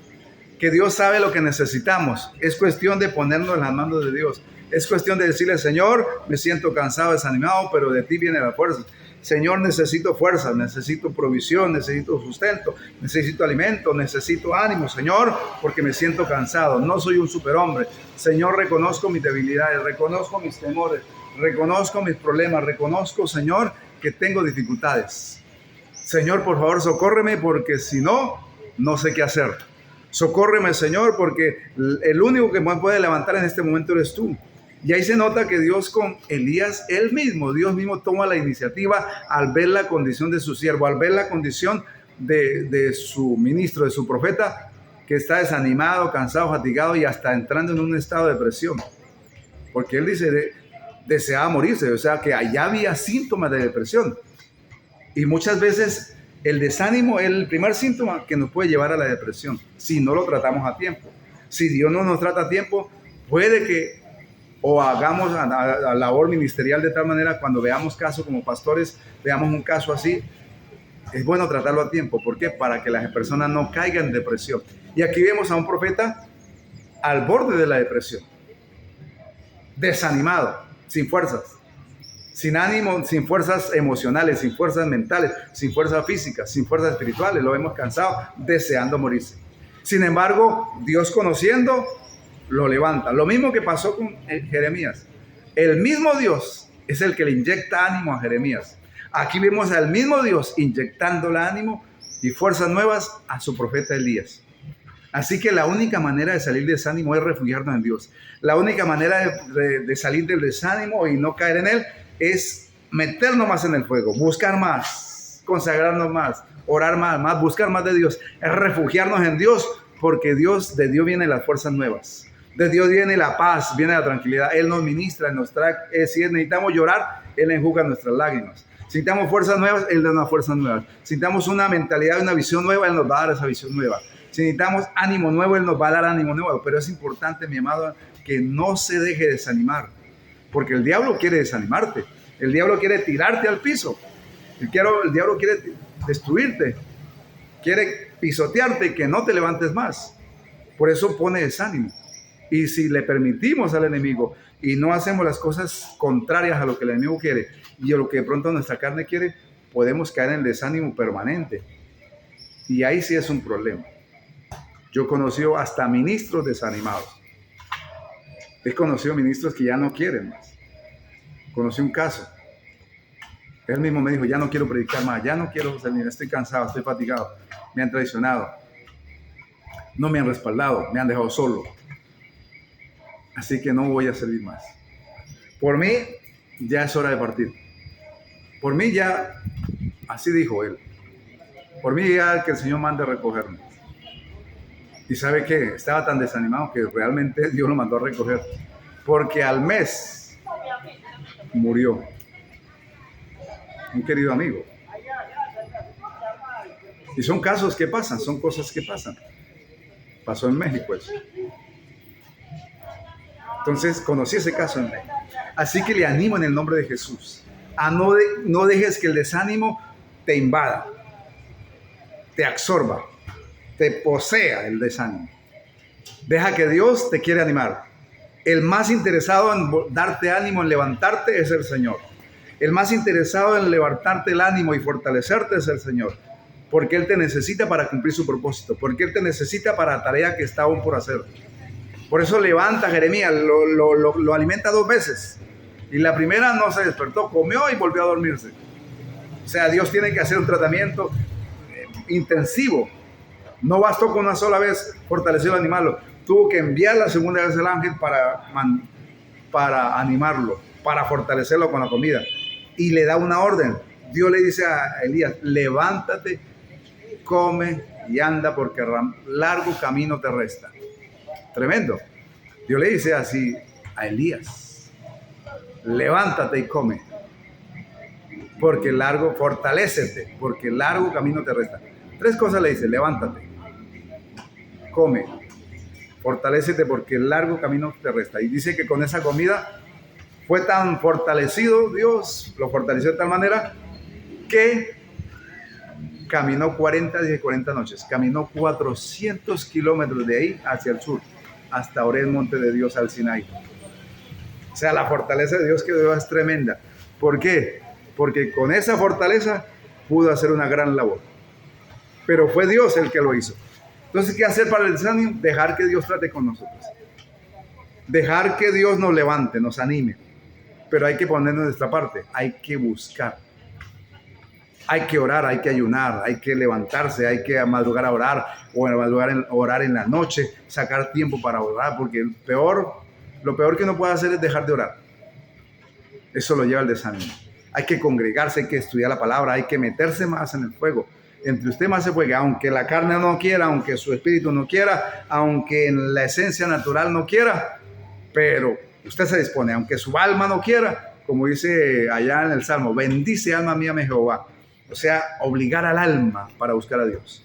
Que Dios sabe lo que necesitamos. Es cuestión de ponernos en las manos de Dios. Es cuestión de decirle, Señor, me siento cansado, desanimado, pero de ti viene la fuerza. Señor, necesito fuerza, necesito provisión, necesito sustento, necesito alimento, necesito ánimo, Señor, porque me siento cansado. No soy un superhombre. Señor, reconozco mis debilidades, reconozco mis temores, reconozco mis problemas, reconozco, Señor, que tengo dificultades. Señor, por favor, socórreme, porque si no, no sé qué hacer. Socórreme, Señor, porque el único que me puede levantar en este momento eres tú. Y ahí se nota que Dios con Elías, Dios mismo toma la iniciativa al ver la condición de su siervo, al ver la condición de su ministro, de su profeta, que está desanimado, cansado, fatigado y hasta entrando en un estado de depresión. Porque él dice, deseaba morirse, o sea que allá había síntomas de depresión. Y muchas veces el desánimo es el primer síntoma que nos puede llevar a la depresión, si no lo tratamos a tiempo. Si Dios no nos trata a tiempo, puede que o hagamos a labor ministerial de tal manera, cuando veamos casos como pastores, veamos un caso así, es bueno tratarlo a tiempo. ¿Por qué? Para que las personas no caigan en depresión. Y aquí vemos a un profeta al borde de la depresión, desanimado, sin fuerzas, sin ánimo, sin fuerzas emocionales, sin fuerzas mentales, sin fuerzas físicas, sin fuerzas espirituales. Lo hemos cansado, deseando morirse. Sin embargo, Dios, conociendo, lo levanta. Lo mismo que pasó con Jeremías. El mismo Dios es el que le inyecta ánimo a Jeremías. Aquí vemos al mismo Dios inyectándole ánimo y fuerzas nuevas a su profeta Elías. Así que la única manera de salir del desánimo es refugiarnos en Dios. La única manera de salir del desánimo y no caer en él es meternos más en el fuego, buscar más, consagrarnos más, orar más, buscar más de Dios, es refugiarnos en Dios, porque de Dios vienen las fuerzas nuevas. De Dios viene la paz, viene la tranquilidad. Él nos ministra, nos trae. Si necesitamos llorar, Él enjuga nuestras lágrimas. Si necesitamos fuerzas nuevas, Él da unas fuerzas nuevas. Si necesitamos una mentalidad, una visión nueva, Él nos va a dar esa visión nueva. Si necesitamos ánimo nuevo, Él nos va a dar ánimo nuevo. Pero es importante, mi amado, que no se deje desanimar. Porque el diablo quiere desanimarte. El diablo quiere tirarte al piso. El diablo quiere destruirte. Quiere pisotearte y que no te levantes más. Por eso pone desánimo. Y si le permitimos al enemigo y no hacemos las cosas contrarias a lo que el enemigo quiere y a lo que de pronto nuestra carne quiere, podemos caer en el desánimo permanente. Y ahí sí es un problema. Yo he conocido hasta ministros desanimados. He conocido ministros que ya no quieren más. Conocí un caso. Él mismo me dijo, ya no quiero predicar más, ya no quiero salir, estoy cansado, estoy fatigado. Me han traicionado. No me han respaldado, me han dejado solo. Así que no voy a servir más. Por mí, ya es hora de partir. Por mí ya, así dijo él. Por mí ya que el Señor mande a recogerme. Y ¿sabe qué? Estaba tan desanimado que realmente Dios lo mandó a recoger. Porque al mes murió un querido amigo. Y son casos que pasan, son cosas que pasan. Pasó en México eso. Entonces conocí ese caso en México. Así que le animo en el nombre de Jesús a no dejes que el desánimo te invada, te absorba, te posea el desánimo. Deja que Dios te quiere animar. El más interesado en darte ánimo, en levantarte, es el Señor. El más interesado en levantarte el ánimo y fortalecerte es el Señor. Porque Él te necesita para cumplir su propósito. Porque Él te necesita para la tarea que está aún por hacer. Por eso levanta a Jeremías, lo alimenta 2 veces. Y la primera no se despertó, comió y volvió a dormirse. O sea, Dios tiene que hacer un tratamiento intensivo. No bastó con una sola vez fortalecer al animal. Tuvo que enviar la segunda vez el ángel para animarlo, para fortalecerlo con la comida. Y le da una orden. Dios le dice a Elías, levántate, come y anda porque largo camino te resta. Tremendo. Dios le dice así a Elías, levántate y come, porque fortalécete, porque largo camino te resta. 3 cosas le dice, levántate, come, fortalécete, porque largo camino te resta. Y dice que con esa comida fue tan fortalecido Dios, lo fortaleció de tal manera que caminó 40 días y 40 noches, caminó 400 kilómetros de ahí hacia el sur, hasta Oreb, monte de Dios, al Sinaí. O sea, la fortaleza de Dios que Dios es tremenda. ¿Por qué? Porque con esa fortaleza pudo hacer una gran labor. Pero fue Dios el que lo hizo. Entonces, ¿qué hacer para el desánimo? Dejar que Dios trate con nosotros. Dejar que Dios nos levante, nos anime. Pero hay que poner nuestra parte. Hay que buscar. Hay que orar, hay que ayunar, hay que levantarse, hay que madrugar a orar o orar en la noche, sacar tiempo para orar, porque lo peor que uno puede hacer es dejar de orar. Eso lo lleva al desánimo. Hay que congregarse, hay que estudiar la palabra, hay que meterse más en el fuego. Entre usted más se juega, aunque la carne no quiera, aunque su espíritu no quiera, aunque en la esencia natural no quiera, pero Usted se dispone, aunque su alma no quiera, como dice allá en el Salmo, bendice alma mía mi Jehová. O sea, obligar al alma para buscar a Dios.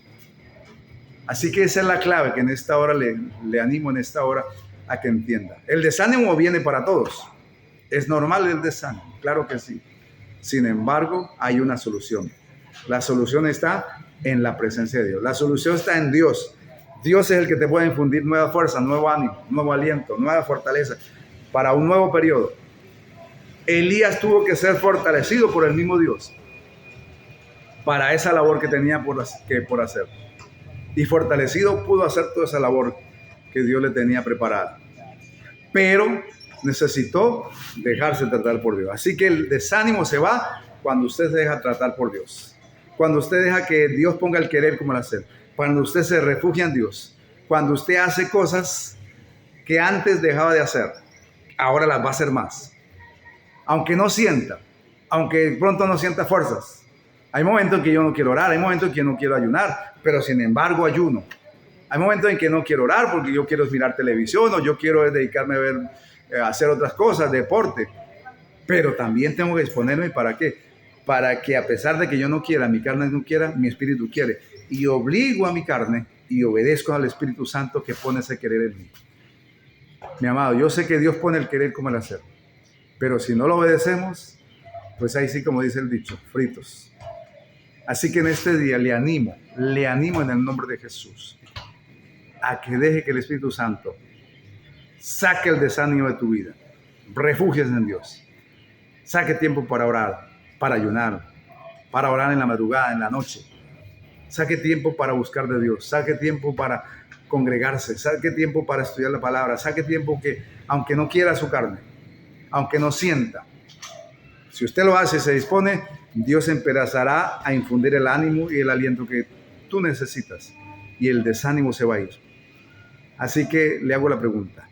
Así que esa es la clave que en esta hora le animo en esta hora a que entienda. El desánimo viene para todos. Es normal el desánimo, claro que sí. Sin embargo, hay una solución. La solución está en la presencia de Dios. La solución está en Dios. Dios es el que te puede infundir nueva fuerza, nuevo ánimo, nuevo aliento, nueva fortaleza para un nuevo periodo. Elías tuvo que ser fortalecido por el mismo Dios para esa labor que tenía por hacer. Y fortalecido pudo hacer toda esa labor que Dios le tenía preparada. Pero necesitó dejarse tratar por Dios. Así que el desánimo se va cuando usted se deja tratar por Dios. Cuando usted deja que Dios ponga el querer como el hacer. Cuando usted se refugia en Dios. Cuando usted hace cosas que antes dejaba de hacer, ahora las va a hacer más. Aunque no sienta, aunque pronto no sienta fuerzas. Hay momentos en que yo no quiero orar, hay momentos en que no quiero ayunar, pero sin embargo ayuno. Hay momentos en que no quiero orar porque yo quiero mirar televisión o yo quiero dedicarme a hacer otras cosas, deporte. Pero también tengo que disponerme, ¿para qué? Para que a pesar de que yo no quiera, mi carne no quiera, mi espíritu quiere. Y obligo a mi carne y obedezco al Espíritu Santo que pone ese querer en mí. Mi amado, yo sé que Dios pone el querer como el hacer. Pero si no lo obedecemos, pues ahí sí, como dice el dicho, fritos. Así que en este día le animo en el nombre de Jesús a que deje que el Espíritu Santo saque el desánimo de tu vida. Refúgiese en Dios. Saque tiempo para orar, para ayunar, para orar en la madrugada, en la noche. Saque tiempo para buscar de Dios. Saque tiempo para congregarse. Saque tiempo para estudiar la palabra. Saque tiempo que, aunque no quiera su carne, aunque no sienta, si usted lo hace y se dispone, Dios empezará a infundir el ánimo y el aliento que tú necesitas y el desánimo se va a ir. Así que le hago la pregunta: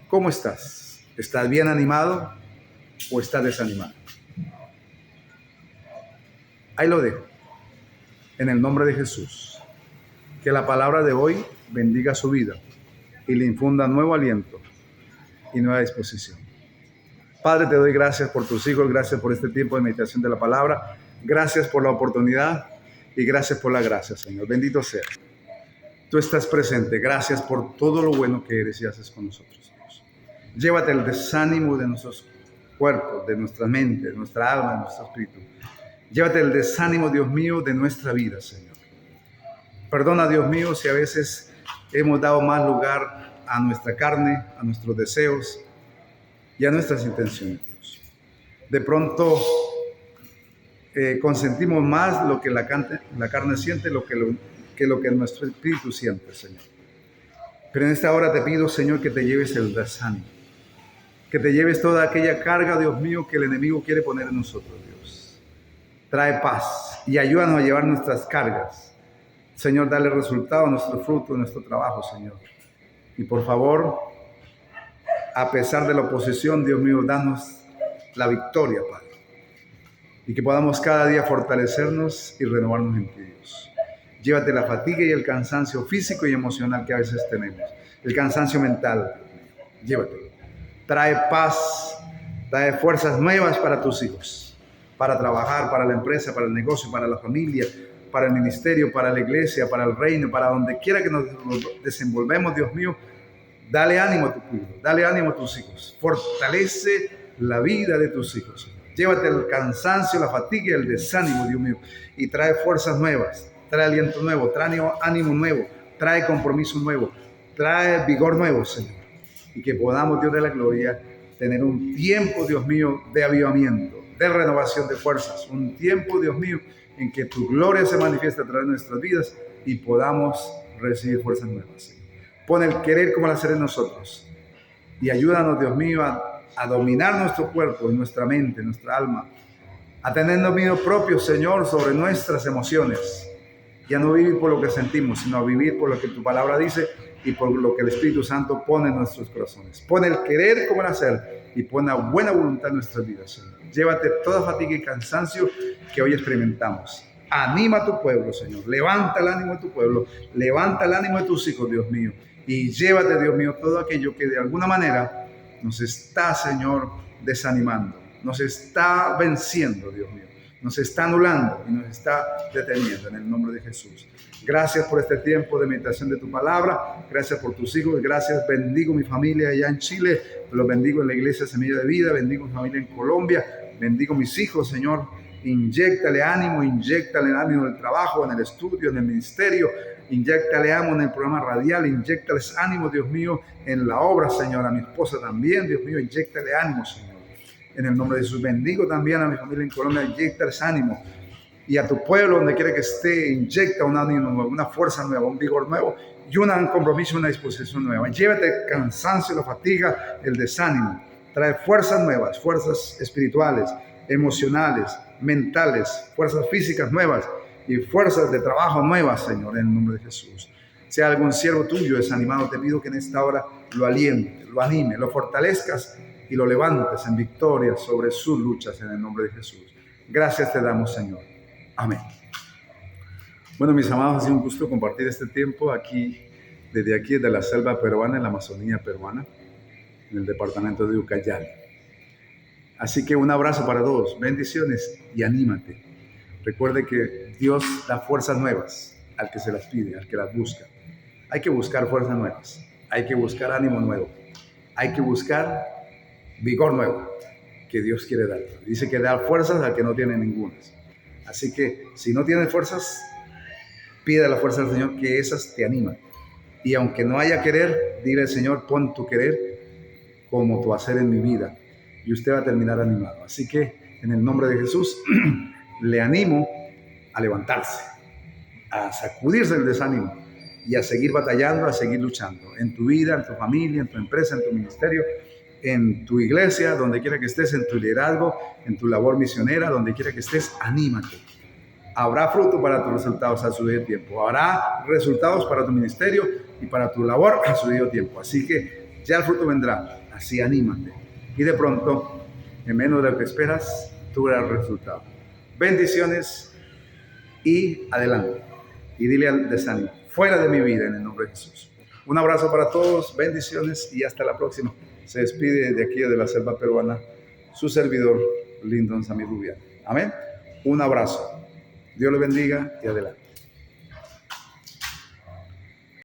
¿cómo estás? ¿Estás bien animado o estás desanimado? Ahí lo dejo. En el nombre de Jesús, que la palabra de hoy bendiga su vida y le infunda nuevo aliento y nueva disposición. Padre, te doy gracias por tus hijos, gracias por este tiempo de meditación de la palabra, gracias por la oportunidad y gracias por la gracia, Señor. Bendito sea. Tú estás presente. Gracias por todo lo bueno que eres y haces con nosotros, Dios. Llévate el desánimo de nuestros cuerpos, de nuestra mente, de nuestra alma, de nuestro espíritu. Llévate el desánimo, Dios mío, de nuestra vida, Señor. Perdona, Dios mío, si a veces hemos dado más lugar a nuestra carne, a nuestros deseos y a nuestras intenciones, Dios. De pronto consentimos más lo que la carne siente, que lo que nuestro espíritu siente, Señor. Pero en esta hora te pido, Señor, que te lleves el desánimo, que te lleves toda aquella carga, Dios mío, que el enemigo quiere poner en nosotros, Dios. Trae paz y ayúdanos a llevar nuestras cargas. Señor, dale resultado a nuestro fruto, a nuestro trabajo, Señor. Y por favor, a pesar de la oposición, Dios mío, danos la victoria, Padre. Y que podamos cada día fortalecernos y renovarnos en ti, Dios. Llévate la fatiga y el cansancio físico y emocional que a veces tenemos. El cansancio mental, llévatelo. Trae paz, trae fuerzas nuevas para tus hijos. Para trabajar, para la empresa, para el negocio, para la familia, para el ministerio, para la iglesia, para el reino, para donde quiera que nos desenvolvemos, Dios mío. Dale ánimo a tu pueblo, dale ánimo a tus hijos. Fortalece la vida de tus hijos. Llévate el cansancio, la fatiga y el desánimo, Dios mío. Y trae fuerzas nuevas, trae aliento nuevo, trae ánimo nuevo, trae compromiso nuevo, trae vigor nuevo, Señor. Y que podamos, Dios de la gloria, tener un tiempo, Dios mío, de avivamiento, de renovación de fuerzas. Un tiempo, Dios mío, en que tu gloria se manifieste a través de nuestras vidas y podamos recibir fuerzas nuevas, Señor. Pon el querer como el hacer en nosotros. Y ayúdanos, Dios mío, a dominar nuestro cuerpo, nuestra mente, nuestra alma. A tener dominio propio, Señor, sobre nuestras emociones. Y a no vivir por lo que sentimos, sino a vivir por lo que tu palabra dice y por lo que el Espíritu Santo pone en nuestros corazones. Pon el querer como el hacer y pon la buena voluntad en nuestras vidas, Señor. Llévate toda fatiga y cansancio que hoy experimentamos. Anima a tu pueblo, Señor. Levanta el ánimo de tu pueblo. Levanta el ánimo de tus hijos, Dios mío. Y llévate, Dios mío, todo aquello que de alguna manera nos está, Señor, desanimando, nos está venciendo, Dios mío, nos está anulando y nos está deteniendo en el nombre de Jesús. Gracias por este tiempo de meditación de tu palabra, gracias por tus hijos, gracias, bendigo mi familia allá en Chile, los bendigo en la iglesia Semilla de Vida, bendigo mi familia en Colombia, bendigo mis hijos, Señor, inyéctale ánimo en el trabajo, en el estudio, en el ministerio, inyéctale ánimo en el programa radial, inyéctales ánimo, Dios mío, en la obra, Señor, a mi esposa también, Dios mío, inyéctale ánimo, Señor. En el nombre de Jesús, bendigo también a mi familia en Colombia, inyéctales ánimo. Y a tu pueblo, donde quiera que esté, inyecta un ánimo nuevo, una fuerza nueva, un vigor nuevo y un compromiso, una disposición nueva. Llévate el cansancio, la fatiga, el desánimo. Trae fuerzas nuevas, fuerzas espirituales, emocionales, mentales, fuerzas físicas nuevas y fuerzas de trabajo nuevas, Señor, en el nombre de Jesús. Si hay algún siervo tuyo desanimado, te pido que en esta hora lo aliente, lo anime, lo fortalezcas y lo levantes en victoria sobre sus luchas en el nombre de Jesús. Gracias te damos, Señor. Amén. Bueno, mis amados, ha sido un gusto compartir este tiempo desde la selva peruana, en la Amazonía peruana, en el departamento de Ucayali. Así que un abrazo para todos, bendiciones y anímate. Recuerde que Dios da fuerzas nuevas al que se las pide, al que las busca. Hay que buscar fuerzas nuevas, hay que buscar ánimo nuevo, hay que buscar vigor nuevo que Dios quiere dar. Dice que da fuerzas al que no tiene ningunas. Así que si no tienes fuerzas, pide la fuerza del Señor, que esas te animan. Y aunque no haya querer, dile al Señor, pon tu querer como tu hacer en mi vida. Y usted va a terminar animado. Así que en el nombre de Jesús, le animo a levantarse, a sacudirse el desánimo y a seguir batallando, a seguir luchando. En tu vida, en tu familia, en tu empresa, en tu ministerio, en tu iglesia, donde quiera que estés, en tu liderazgo, en tu labor misionera, donde quiera que estés, anímate. Habrá fruto para tus resultados a su debido tiempo. Habrá resultados para tu ministerio y para tu labor a su debido tiempo. Así que ya el fruto vendrá. Así anímate. Y de pronto, en menos de lo que esperas, tú verás el resultado. Bendiciones y adelante. Y dile al desánimo, fuera de mi vida en el nombre de Jesús. Un abrazo para todos, bendiciones y hasta la próxima. Se despide de aquí de la selva peruana su servidor, Lyndon Samir Rubiano. Amén. Un abrazo. Dios le bendiga y adelante.